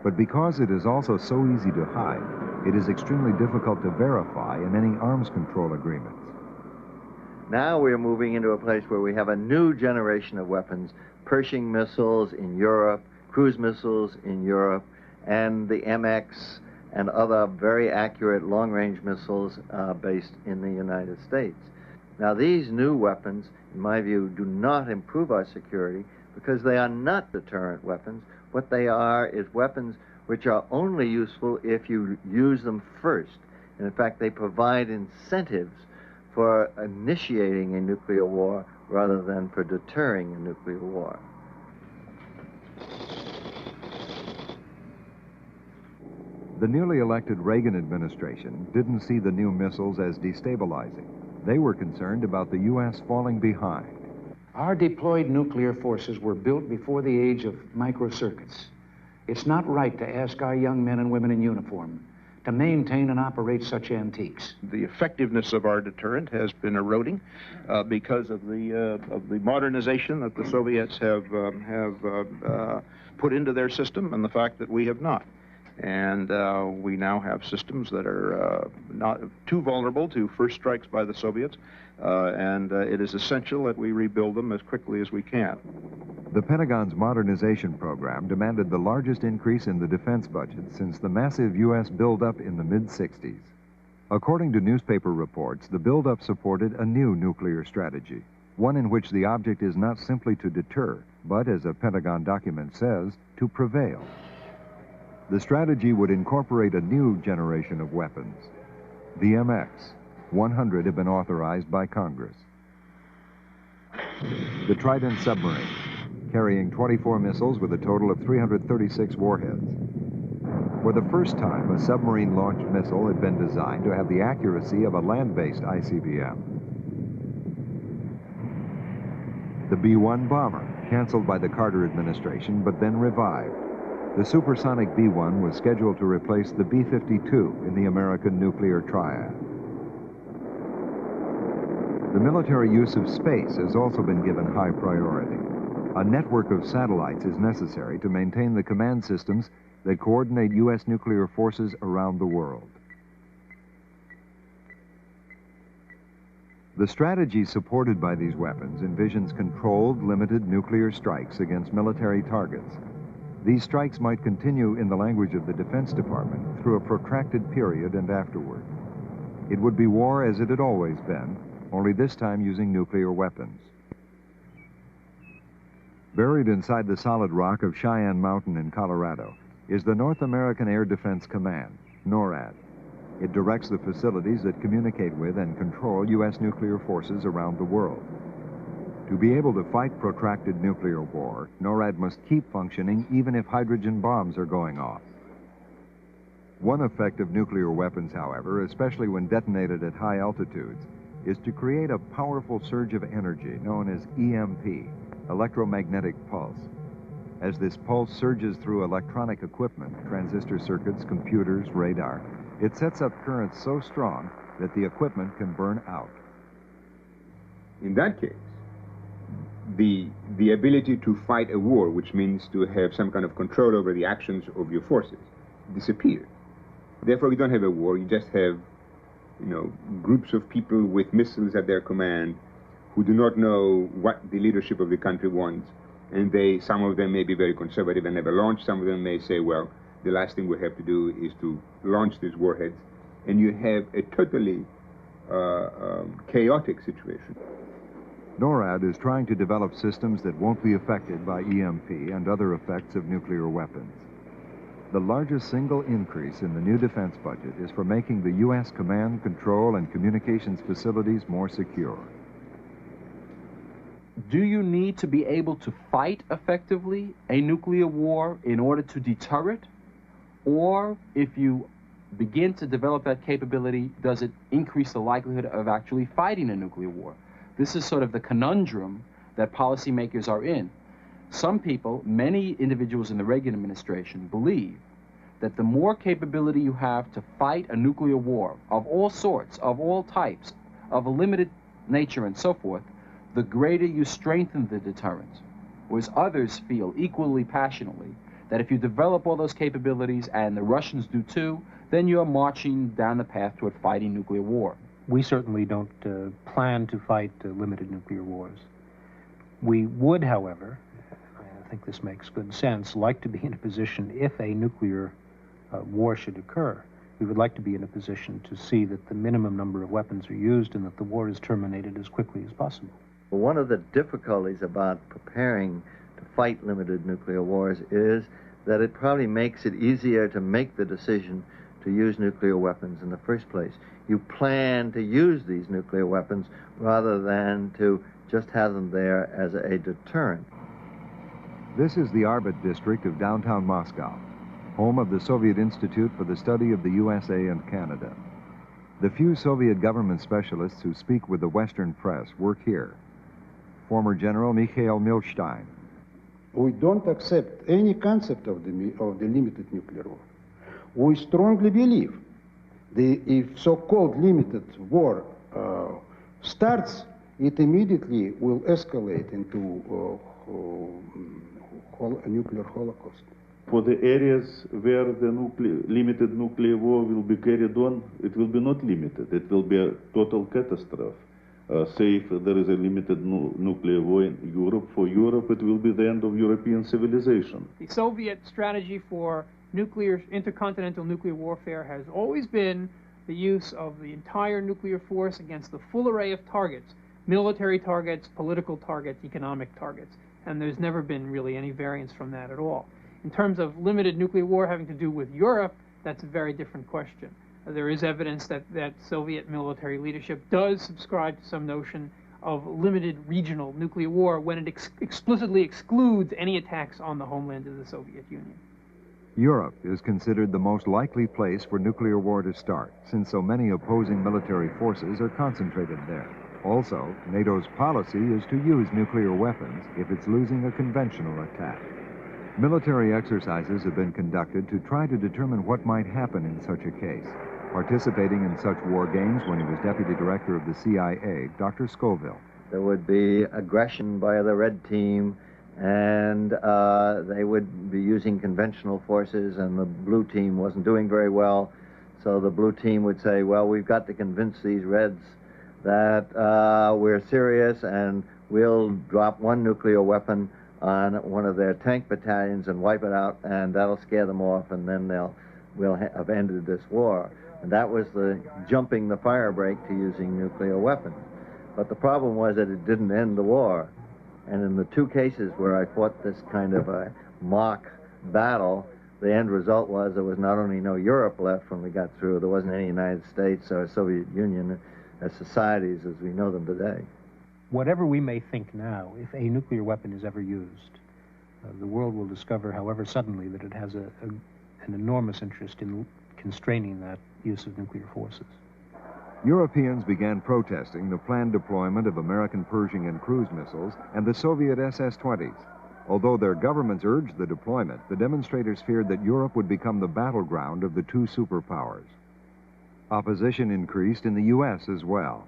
Speaker 1: But because it is also so easy to hide, it is extremely difficult to verify in any arms control agreements.
Speaker 22: Now we're moving into a place where we have a new generation of weapons, Pershing missiles in Europe, cruise missiles in Europe, and the MX and other very accurate long-range missiles based in the United States. Now these new weapons, in my view, do not improve our security because they are not deterrent weapons. What they are is weapons which are only useful if you use them first. And in fact, they provide incentives for initiating a nuclear war rather than for deterring a nuclear war.
Speaker 1: The newly elected Reagan administration didn't see the new missiles as destabilizing. They were concerned about the U.S. falling behind.
Speaker 23: Our deployed nuclear forces were built before the age of microcircuits. It's not right to ask our young men and women in uniform to maintain and operate such antiques.
Speaker 24: The effectiveness of our deterrent has been eroding because of the modernization that the Soviets have put into their system and the fact that we have not. And we now have systems that are not too vulnerable to first strikes by the Soviets, and it is essential that we rebuild them as quickly as we can.
Speaker 1: The Pentagon's modernization program demanded the largest increase in the defense budget since the massive U.S. buildup in the mid-60s. According to newspaper reports, the buildup supported a new nuclear strategy, one in which the object is not simply to deter, but, as a Pentagon document says, to prevail. The strategy would incorporate a new generation of weapons. The MX, 100 have been authorized by Congress. The Trident submarine, carrying 24 missiles with a total of 336 warheads. For the first time, a submarine-launched missile had been designed to have the accuracy of a land-based ICBM. The B-1 bomber, canceled by the Carter administration, but then revived. The supersonic B-1 was scheduled to replace the B-52 in the American nuclear triad. The military use of space has also been given high priority. A network of satellites is necessary to maintain the command systems that coordinate U.S. nuclear forces around the world. The strategy supported by these weapons envisions controlled, limited nuclear strikes against military targets. These strikes might continue, in the language of the Defense Department, through a protracted period and afterward. It would be war as it had always been, only this time using nuclear weapons. Buried inside the solid rock of Cheyenne Mountain in Colorado is the North American Air Defense Command, NORAD. It directs the facilities that communicate with and control U.S. nuclear forces around the world. To be able to fight protracted nuclear war, NORAD must keep functioning even if hydrogen bombs are going off. One effect of nuclear weapons, however, especially when detonated at high altitudes, is to create a powerful surge of energy known as EMP, electromagnetic pulse. As this pulse surges through electronic equipment, transistor circuits, computers, radar, it sets up currents so strong that the equipment can burn out.
Speaker 5: In that case, the ability to fight a war, which means to have some kind of control over the actions of your forces, disappears. Therefore, you don't have a war, you just have, groups of people with missiles at their command who do not know what the leadership of the country wants, and some of them may be very conservative and never launch. Some of them may say, well, the last thing we have to do is to launch these warheads, and you have a totally chaotic situation.
Speaker 1: NORAD is trying to develop systems that won't be affected by EMP and other effects of nuclear weapons. The largest single increase in the new defense budget is for making the U.S. command, control, and communications facilities more secure.
Speaker 11: Do you need to be able to fight effectively a nuclear war in order to deter it? Or if you begin to develop that capability, does it increase the likelihood of actually fighting a nuclear war? This is sort of the conundrum that policymakers are in. Some people, many individuals in the Reagan administration, believe that the more capability you have to fight a nuclear war of all sorts, of all types, of a limited nature and so forth, the greater you strengthen the deterrent. Whereas others feel equally passionately that if you develop all those capabilities, and the Russians do too, then you're marching down the path toward fighting nuclear war.
Speaker 3: We certainly don't plan to fight limited nuclear wars. We would, however, I think this makes good sense, like to be in a position, if a nuclear war should occur, we would like to be in a position to see that the minimum number of weapons are used and that the war is terminated as quickly as possible.
Speaker 22: Well, one of the difficulties about preparing to fight limited nuclear wars is that it probably makes it easier to make the decision to use nuclear weapons in the first place. You plan to use these nuclear weapons rather than to just have them there as a deterrent.
Speaker 1: This is the Arbit district of downtown Moscow, home of the Soviet Institute for the Study of the USA and Canada. The few Soviet government specialists who speak with the Western press work here. Former General Mikhail Milstein.
Speaker 4: We don't accept any concept of the limited nuclear war. We strongly believe that if so-called limited war starts, it immediately will escalate into a nuclear holocaust.
Speaker 6: For the areas where the limited nuclear war will be carried on, it will be not limited. It will be a total catastrophe. Say if there is a limited nuclear war in Europe, for Europe it will be the end of European civilization.
Speaker 15: The Soviet strategy for intercontinental nuclear warfare has always been the use of the entire nuclear force against the full array of targets, military targets, political targets, economic targets, and there's never been really any variance from that at all. In terms of limited nuclear war having to do with Europe, that's a very different question. There is evidence that Soviet military leadership does subscribe to some notion of limited regional nuclear war when it explicitly excludes any attacks on the homeland of the Soviet Union.
Speaker 1: Europe is considered the most likely place for nuclear war to start, since so many opposing military forces are concentrated there. Also, NATO's policy is to use nuclear weapons if it's losing a conventional attack. Military exercises have been conducted to try to determine what might happen in such a case. Participating in such war games when he was deputy director of the CIA, Dr. Scoville.
Speaker 22: There would be aggression by the Red Team, and they would be using conventional forces, and the Blue Team wasn't doing very well. So the Blue Team would say, well, we've got to convince these Reds that we're serious, and we'll drop one nuclear weapon on one of their tank battalions and wipe it out, and that'll scare them off, and then we'll have ended this war. And that was the jumping the fire break to using nuclear weapons. But the problem was that it didn't end the war. And in the two cases where I fought this kind of a mock battle, the end result was there was not only no Europe left when we got through, there wasn't any United States or Soviet Union as societies as we know them today.
Speaker 3: Whatever we may think now, if a nuclear weapon is ever used, the world will discover, however suddenly, that it has an enormous interest in constraining that use of nuclear forces.
Speaker 1: Europeans began protesting the planned deployment of American Pershing and cruise missiles and the Soviet SS-20s. Although their governments urged the deployment, the demonstrators feared that Europe would become the battleground of the two superpowers. Opposition increased in the U.S. as well.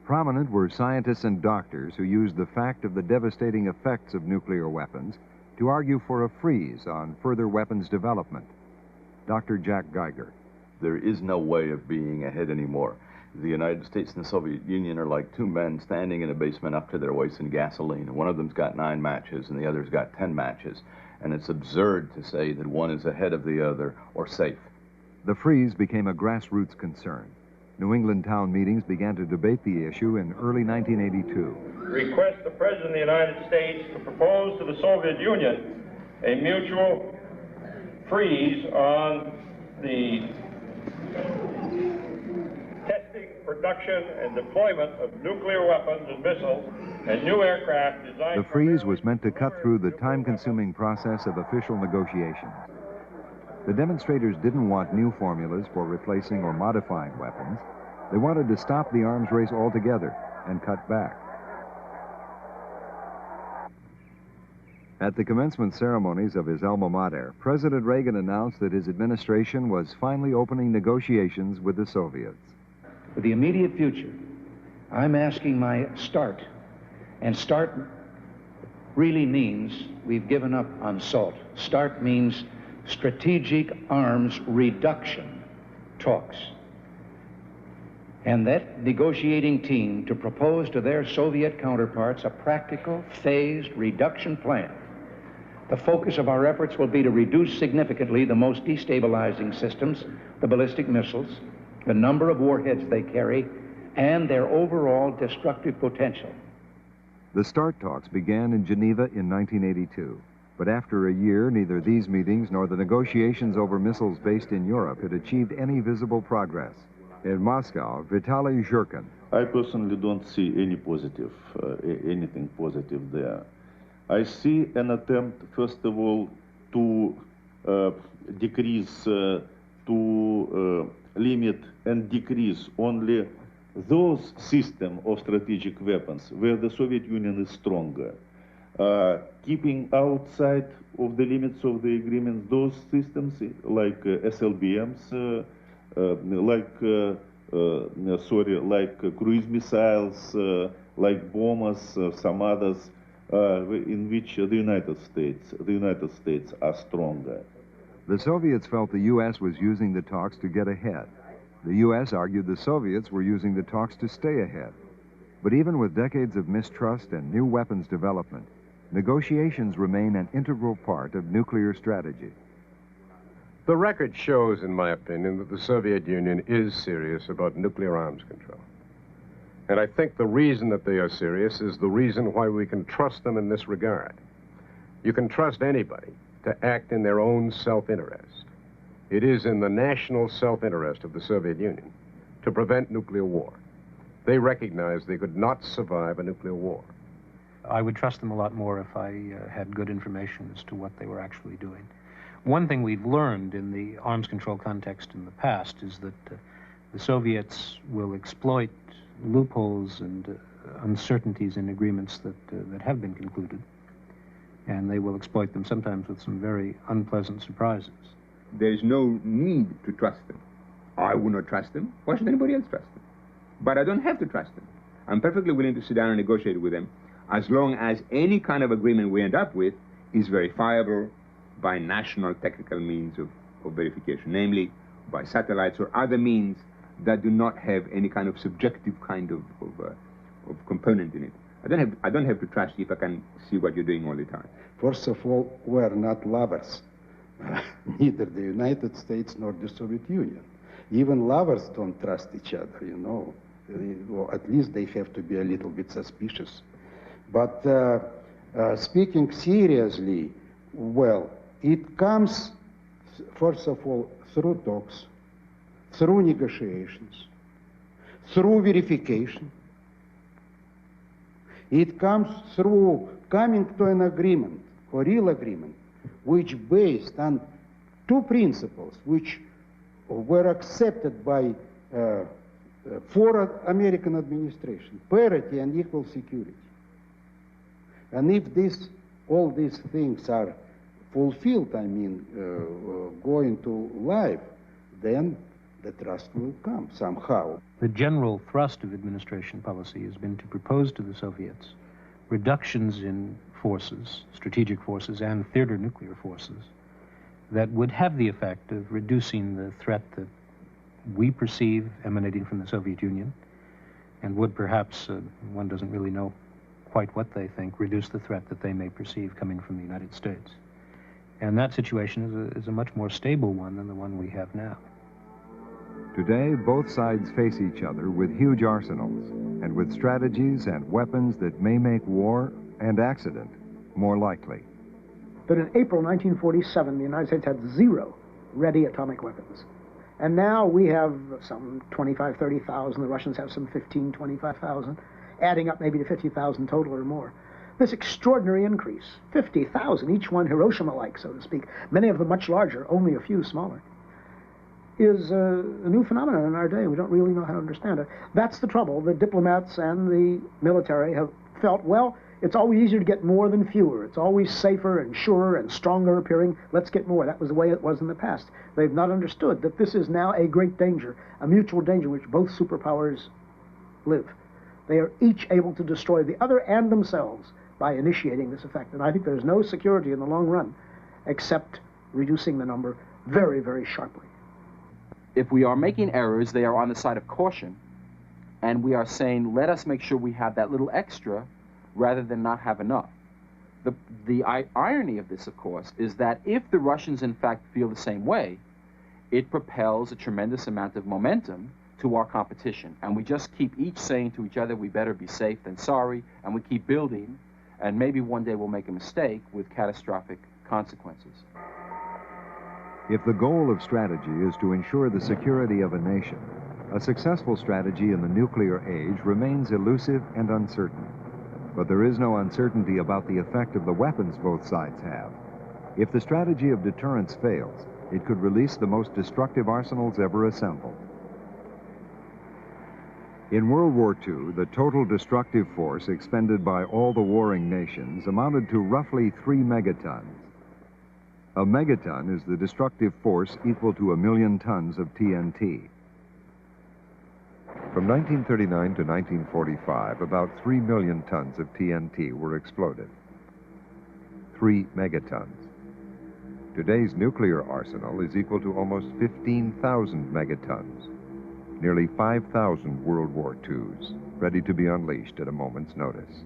Speaker 1: Prominent were scientists and doctors who used the fact of the devastating effects of nuclear weapons to argue for a freeze on further weapons development. Dr. Jack Geiger.
Speaker 7: There is no way of being ahead anymore. The United States and the Soviet Union are like two men standing in a basement up to their waists in gasoline. One of them's got 9 matches and the other's got 10 matches. And it's absurd to say that one is ahead of the other or safe.
Speaker 1: The freeze became a grassroots concern. New England town meetings began to debate the issue in early 1982.
Speaker 8: Request the President of the United States to propose to the Soviet Union a mutual freeze on the testing, production, and deployment of nuclear weapons and missiles and new aircraft designed.
Speaker 1: The freeze was meant to cut through the time-consuming process of official negotiations. The demonstrators didn't want new formulas for replacing or modifying weapons. They wanted to stop the arms race altogether and cut back. At the commencement ceremonies of his alma mater, President Reagan announced that his administration was finally opening negotiations with the Soviets.
Speaker 23: For the immediate future, I'm asking my start. And start really means we've given up on SALT. Start means strategic arms reduction talks. And that negotiating team to propose to their Soviet counterparts a practical, phased reduction plan. The focus of our efforts will be to reduce significantly the most destabilizing systems, the ballistic missiles, the number of warheads they carry, and their overall destructive potential.
Speaker 1: The START talks began in Geneva in 1982. But after a year, neither these meetings nor the negotiations over missiles based in Europe had achieved any visible progress. In Moscow, Vitaly Zhurkin.
Speaker 6: I personally don't see any positive, anything positive there. I see an attempt, first of all, to decrease, to limit and decrease only those systems of strategic weapons where the Soviet Union is stronger. Keeping outside of the limits of the agreement those systems like SLBMs, like cruise missiles, like bombers, some others, in which the United States are stronger.
Speaker 1: The Soviets felt the U.S. was using the talks to get ahead. The U.S. argued the Soviets were using the talks to stay ahead. But even with decades of mistrust and new weapons development, negotiations remain an integral part of nuclear strategy.
Speaker 2: The record shows, in my opinion, that the Soviet Union is serious about nuclear arms control. And I think the reason that they are serious is the reason why we can trust them in this regard. You can trust anybody to act in their own self-interest. It is in the national self-interest of the Soviet Union to prevent nuclear war. They recognize they could not survive a nuclear war.
Speaker 3: I would trust them a lot more if I had good information as to what they were actually doing. One thing we've learned in the arms control context in the past is that the Soviets will exploit loopholes and uncertainties in agreements that have been concluded, and they will exploit them sometimes with some very unpleasant surprises.
Speaker 5: There is no need to trust them. I would not trust them. Why should anybody else trust them? But I don't have to trust them. I'm perfectly willing to sit down and negotiate with them as long as any kind of agreement we end up with is verifiable by national technical means of verification, namely by satellites or other means that do not have any kind of subjective kind of component in it. I don't have to trust you if I can see what you're doing all the time.
Speaker 4: First of all, we're not lovers. Neither the United States nor the Soviet Union. Even lovers don't trust each other, you know. Well, at least they have to be a little bit suspicious. But speaking seriously, well, it comes, first of all, through talks, through negotiations, through verification. It comes through coming to an agreement, a real agreement, which based on two principles which were accepted by four American administration: parity and equal security. And if all these things are fulfilled, I mean, going to life, then the trust will come somehow.
Speaker 3: The general thrust of administration policy has been to propose to the Soviets reductions in forces, strategic forces, and theater nuclear forces that would have the effect of reducing the threat that we perceive emanating from the Soviet Union, and would perhaps, one doesn't really know quite what they think, reduce the threat that they may perceive coming from the United States. And that situation is a much more stable one than the one we have now.
Speaker 1: Today, both sides face each other with huge arsenals and with strategies and weapons that may make war and accident more likely.
Speaker 9: But in April 1947, the United States had 0 ready atomic weapons. And now we have some 25, 30,000. The Russians have some 15, 25,000, adding up maybe to 50,000 total or more. This extraordinary increase, 50,000, each one Hiroshima-like, so to speak, many of them much larger, only a few smaller, is a new phenomenon in our day. We don't really know how to understand it. That's the trouble. The diplomats and the military have felt, well, it's always easier to get more than fewer. It's always safer and surer and stronger appearing. Let's get more. That was the way it was in the past. They've not understood that this is now a great danger, a mutual danger in which both superpowers live. They are each able to destroy the other and themselves by initiating this effect. And I think there's no security in the long run except reducing the number very, very sharply.
Speaker 11: If we are making errors, they are on the side of caution, and we are saying, let us make sure we have that little extra rather than not have enough. The irony of this, of course, is that if the Russians in fact feel the same way, it propels a tremendous amount of momentum to our competition. And we just keep each saying to each other, we better be safe than sorry, and we keep building, and maybe one day we'll make a mistake with catastrophic consequences.
Speaker 1: If the goal of strategy is to ensure the security of a nation, a successful strategy in the nuclear age remains elusive and uncertain. But there is no uncertainty about the effect of the weapons both sides have. If the strategy of deterrence fails, it could release the most destructive arsenals ever assembled. In World War II, the total destructive force expended by all the warring nations amounted to roughly 3 megatons. A megaton is the destructive force equal to 1 million tons of TNT. From 1939 to 1945, about 3 million tons of TNT were exploded. 3 megatons. Today's nuclear arsenal is equal to almost 15,000 megatons, nearly 5,000 World War IIs, ready to be unleashed at a moment's notice.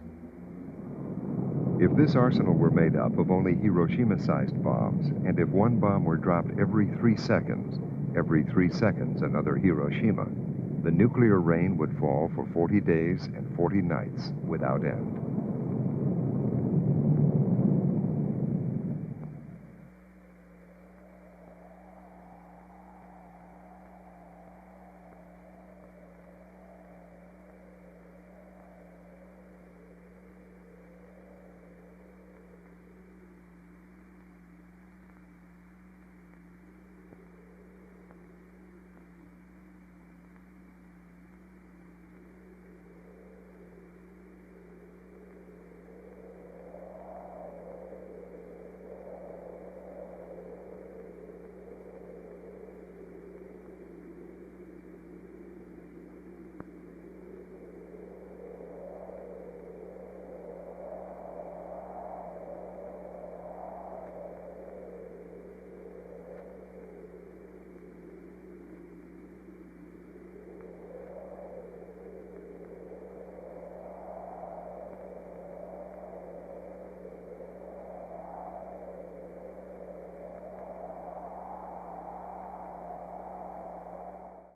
Speaker 1: If this arsenal were made up of only Hiroshima-sized bombs, and if one bomb were dropped every 3 seconds another Hiroshima, the nuclear rain would fall for 40 days and 40 nights without end.